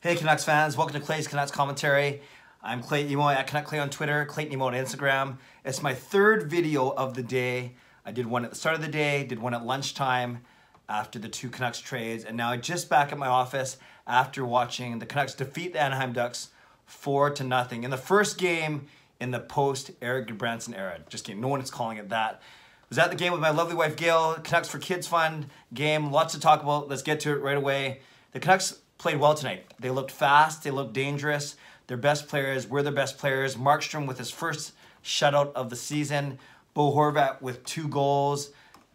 Hey Canucks fans, welcome to Clay's Canucks Commentary. I'm Clay Emo at Canuck Clay on Twitter, Clayton Emo on Instagram. It's my third video of the day. I did one at the start of the day, did one at lunchtime after the two Canucks trades, and now I'm just back at my office after watching the Canucks defeat the Anaheim Ducks 4-0 in the first game in the post-Eric Gudbranson era. Just kidding, no one is calling it that. I was at the game with my lovely wife Gail, Canucks for Kids Fund game, lots to talk about. Let's get to it right away. The Canucks played well tonight. They looked fast, they looked dangerous. Their best players were their best players. Markstrom with his first shutout of the season. Bo Horvat with 2 goals.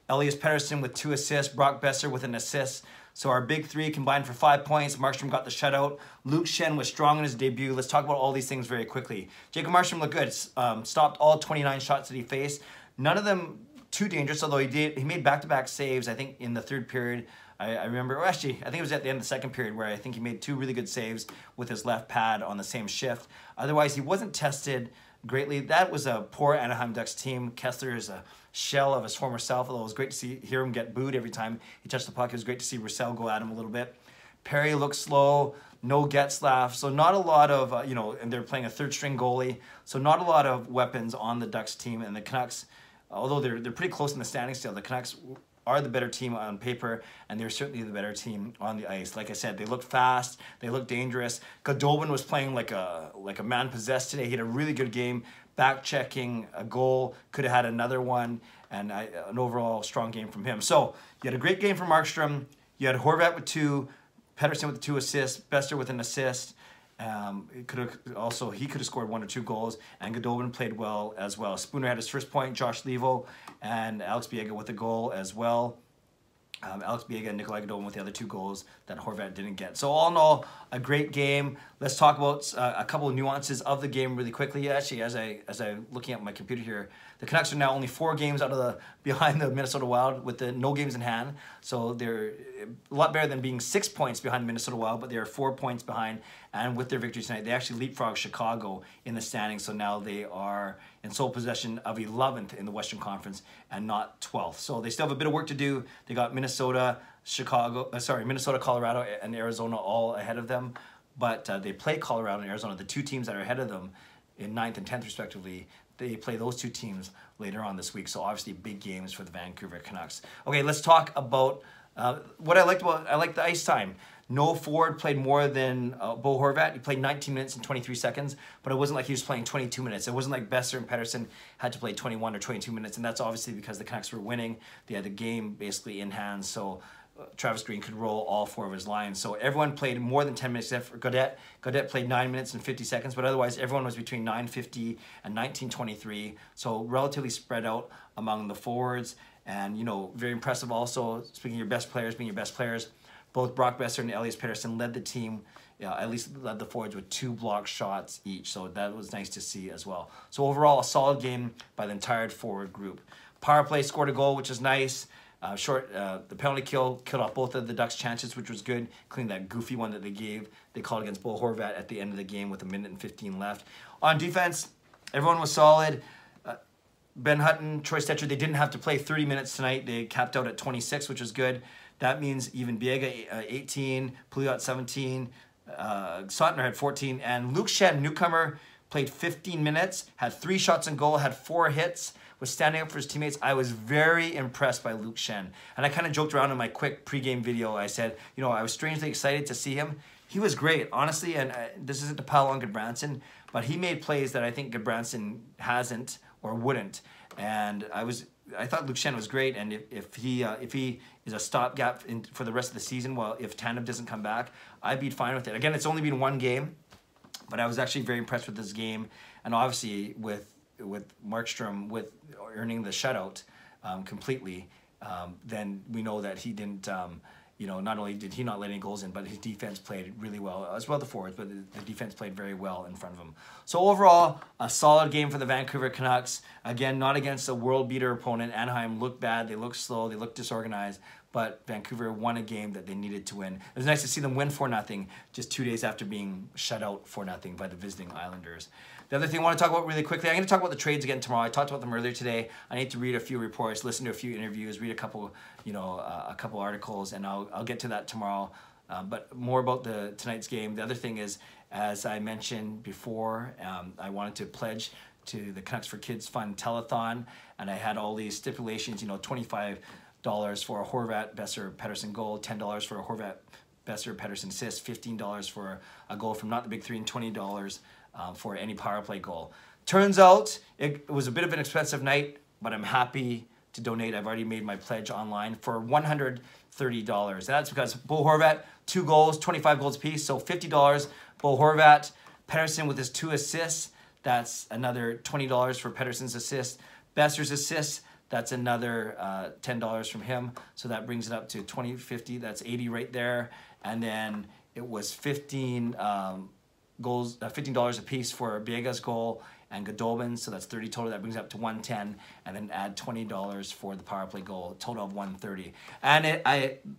Elias Pettersson with 2 assists. Brock Boeser with an assist. So our big three combined for 5 points. Markstrom got the shutout. Luke Schenn was strong in his debut. Let's talk about all these things very quickly. Jacob Markstrom looked good. Stopped all 29 shots that he faced. None of them too dangerous, although he made back-to-back saves, I think, in the third period. I remember, well, actually, I think it was at the end of the second period where I think he made 2 really good saves with his left pad on the same shift. Otherwise, he wasn't tested greatly. That was a poor Anaheim Ducks team. Kessler is a shell of his former self, although it was great to hear him get booed every time he touched the puck. It was great to see Roussel go at him a little bit. Perry looked slow, no Getzlaff, so not a lot of, and they're playing a third-string goalie, so not a lot of weapons on the Ducks team. And the Canucks, although they're pretty close in the standings still, the Canucks are the better team on paper, and they're certainly the better team on the ice. Like I said, they looked fast, they looked dangerous. Goldobin was playing like a man possessed today. He had a really good game, back-checking a goal, could have had another one, and an overall strong game from him. So you had a great game from Markstrom. You had Horvat with 2, Pettersson with 2 assists, Boeser with an assist. He could have scored 1 or 2 goals, and Goldobin played well as well. Spooner had his first point, Josh Levo and Alex Biega with a goal as well. Alex Biega and Nikolai Goldobin with the other 2 goals that Horvat didn't get. So all in all, a great game. Let's talk about a couple of nuances of the game really quickly. Actually, as I'm looking at my computer here, the Canucks are now only 4 games behind the Minnesota Wild with no games in hand. So they're a lot better than being 6 points behind the Minnesota Wild, but they are 4 points behind. And with their victory tonight, they actually leapfrogged Chicago in the standings. So now they are in sole possession of 11th in the Western Conference and not 12th. So they still have a bit of work to do. They got Minnesota, Colorado, and Arizona all ahead of them. But they play Colorado and Arizona, the 2 teams that are ahead of them in 9th and 10th respectively. They play those 2 teams later on this week. So obviously big games for the Vancouver Canucks. Okay, let's talk about what I liked about, I liked the ice time. No forward played more than Bo Horvat. He played 19 minutes and 23 seconds, but it wasn't like he was playing 22 minutes. It wasn't like Boeser and Pettersson had to play 21 or 22 minutes, and that's obviously because the Canucks were winning. They had the game basically in hand, so Travis Green could roll all 4 of his lines. So everyone played more than 10 minutes except for Gaudette. Gaudette played 9 minutes and 50 seconds, but otherwise everyone was between 9:50 and 19:23. So relatively spread out among the forwards. And, very impressive also, speaking of your best players being your best players, both Brock Boeser and Elias Pettersson led the team, at least led the forwards with 2 block shots each. So that was nice to see as well. So overall, a solid game by the entire forward group. Power play scored a goal, which is nice. The penalty killed off both of the Ducks' chances, which was good, including that goofy one that they called against Bo Horvat at the end of the game with 1:15 left. On defense, everyone was solid. Ben Hutton, Troy Stetcher, they didn't have to play 30 minutes tonight. They capped out at 26, which was good. That means even Biega 18, Pouliot 17, Sontner had 14, and Luke Schenn, newcomer, played 15 minutes, had 3 shots on goal, had 4 hits, was standing up for his teammates. I was very impressed by Luke Schenn. And I kind of joked around in my quick pregame video. I said, I was strangely excited to see him. He was great, honestly, and this isn't to pile on Gudbranson, but he made plays that I think Gudbranson hasn't or wouldn't. And I thought Luke Schenn was great, and if he is a stopgap for the rest of the season, if Tanev doesn't come back, I'd be fine with it. Again, it's only been 1 game, but I was actually very impressed with this game, and obviously with Markstrom with earning the shutout completely, then we know that he didn't. Not only did he not let any goals in, but his defense played really well, as well the forwards, but the defense played very well in front of him. So overall, a solid game for the Vancouver Canucks. Again, not against a world beater opponent. Anaheim looked bad, they looked slow, they looked disorganized, but Vancouver won a game that they needed to win. It was nice to see them win 4-0 just 2 days after being shut out 4-0 by the visiting Islanders. The other thing I want to talk about really quickly, I'm going to talk about the trades again tomorrow. I talked about them earlier today. I need to read a few reports, listen to a few interviews, read a couple articles, and I'll get to that tomorrow. But more about tonight's game. The other thing is, as I mentioned before, I wanted to pledge to the Canucks for Kids Fund telethon, and I had all these stipulations, you know, $25 for a Horvat, Besser, Pettersson goal, $10 for a Horvat, Besser, Pettersson assist, $15 for a goal from not the big three, and $20 for any power play goal. Turns out it was a bit of an expensive night, but I'm happy to donate. I've already made my pledge online for $130. That's because Bo Horvat, 2 goals, 25 goals apiece, so $50. Bo Horvat, Pettersson with his 2 assists, that's another $20 for Pettersson's assist. Besser's assist, that's another $10 from him. So that brings it up to $20, $50, that's $80 right there. And then it was $15 a piece for Viega's goal and Godolbin, so that's $30 total. That brings it up to $110, and then add $20 for the power play goal, total of $130. And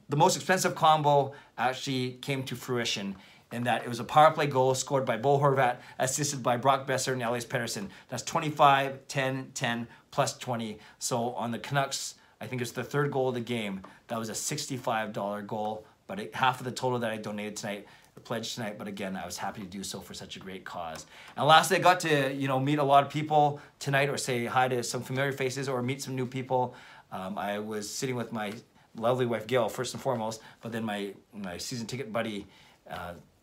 the most expensive combo actually came to fruition in that it was a power play goal scored by Bo Horvat, assisted by Brock Besser and Elias Pettersson. That's 25, 10, 10, plus 20. So on the Canucks, I think it's the 3rd goal of the game. That was a $65 goal, but half of the total that I donated tonight, the pledge tonight. But again, I was happy to do so for such a great cause. And lastly, I got to meet a lot of people tonight, or say hi to some familiar faces, or meet some new people. I was sitting with my lovely wife Gail first and foremost, but then my season ticket buddy,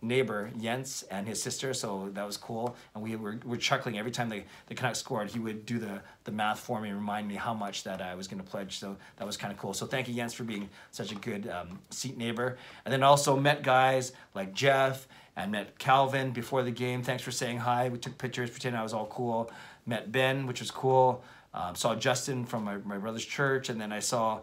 neighbor Jens, and his sister, so that was cool. And we were chuckling every time the Canucks scored. He would do the math for me and remind me how much that I was going to pledge, so that was kind of cool. So thank you, Jens, for being such a good seat neighbor. And then also met guys like Jeff, and met Calvin before the game. Thanks for saying hi. We took pictures, pretending I was all cool. Met Ben, which was cool. Saw Justin from my brother's church, and then I saw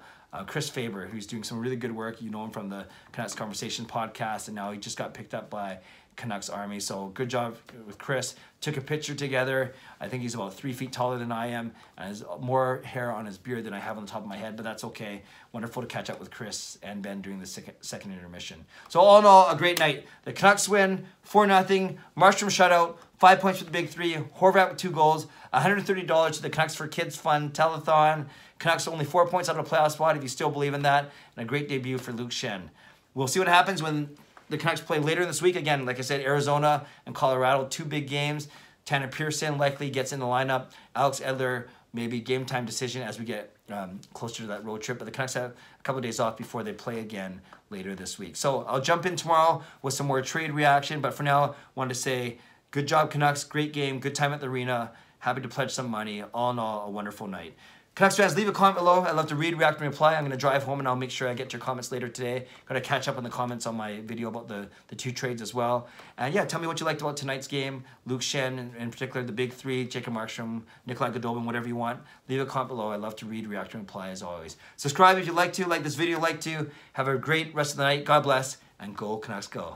Chris Faber, who's doing some really good work. You know him from the Canucks Conversation podcast, and now he just got picked up by Canucks Army. So good job with Chris. Took a picture together. I think he's about 3 feet taller than I am, and has more hair on his beard than I have on the top of my head, but that's okay. Wonderful to catch up with Chris and Ben during the second intermission. So all in all, a great night. The Canucks win 4-0. Markstrom shutout, 5 points for the big three. Horvat with 2 goals. $130 to the Canucks for Kids Fund telethon. Canucks only 4 points out of a playoff spot, if you still believe in that. And a great debut for Luke Schenn. We'll see what happens when the Canucks play later this week. Again, like I said, Arizona and Colorado, 2 big games. Tanner Pearson likely gets in the lineup. Alex Edler, maybe game time decision as we get closer to that road trip. But the Canucks have a couple of days off before they play again later this week. So I'll jump in tomorrow with some more trade reaction. But for now, I wanted to say, good job, Canucks. Great game. Good time at the arena. Happy to pledge some money. All in all, a wonderful night. Canucks fans, leave a comment below. I'd love to read, react, and reply. I'm going to drive home, and I'll make sure I get to your comments later today. Got to catch up on the comments on my video about the 2 trades as well. And yeah, tell me what you liked about tonight's game. Luke Schenn, in particular, the big 3, Jacob Markstrom, Nikolai Godolbin, whatever you want. Leave a comment below. I'd love to read, react, and reply as always. Subscribe if you'd like to. Like this video, like to. Have a great rest of the night. God bless, and go Canucks go.